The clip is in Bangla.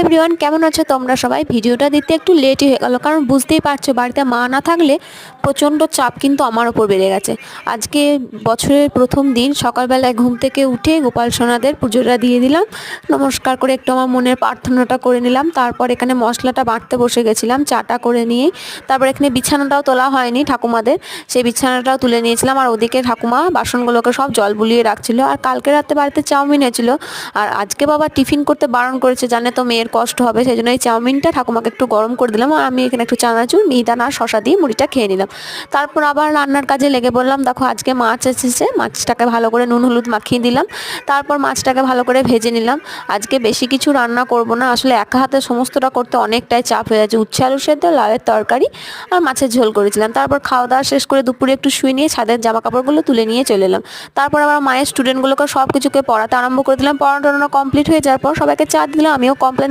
এভরিওয়ান, কেমন আছো তোমরা সবাই? ভিডিওটা দিতে একটু লেটই হয়ে গেল, কারণ বুঝতেই পারছো বাড়িতে মা না থাকলে প্রচণ্ড চাপ কিন্তু আমার ওপর বেড়ে গেছে। আজকে বছরের প্রথম দিন সকালবেলায় ঘুম থেকে উঠে গোপাল সোনাদের পুজোটা দিয়ে দিলাম, নমস্কার করে একটু আমার মনের প্রার্থনাটা করে নিলাম। তারপর এখানে মশলাটা বাটতে বসে গেছিলাম চাটা করে নিয়েই। তারপর এখানে বিছানাটাও তোলা হয়নি ঠাকুমাদের, সেই বিছানাটাও তুলে নিয়েছিলাম। আর ওদিকে ঠাকুমা বাসনগুলোকে সব জল বুলিয়ে রাখছিল। আর কালকে রাতে বাড়িতে চাউমিন হয়েছিল, আর আজকে বাবা টিফিন করতে বারণ করেছে, জানে তো মেয়ের কষ্ট হবে, সেই জন্য এই চাউমিনটা ঠাকুমাকে একটু গরম করে দিলাম। আর আমি এখানে একটু চানাচুর মিহিদানা আর শশা দিয়ে মুড়িটা খেয়ে নিলাম। তারপর আবার রান্নার কাজে লেগে বললাম। দেখো আজকে মাছ এসেছে, মাছটাকে ভালো করে নুন হলুদ মাখিয়ে দিলাম। তারপর মাছটাকে ভালো করে ভেজে নিলাম। আজকে বেশি কিছু রান্না করব না, আসলে একা হাতে সমস্তটা করতে অনেকটাই চাপ হয়ে যাচ্ছে। উচ্ছে আলু সেদ্ধ, লাউয়ের তরকারি আর মাছের ঝোল করেছিলাম। তারপর খাওয়া দাওয়া শেষ করে দুপুরে একটু শুয়ে নিয়ে ছাদের জামা কাপড়গুলো তুলে নিয়ে চলে এলাম। তারপর আবার মায়ের স্টুডেন্টগুলোকে সব কিছুকে পড়াতে আরম্ভ করে দিলাম। পড়ানো কমপ্লিট হয়ে যাওয়ার পর সবাইকে চা দিলাম, আমিও কমপ্লেন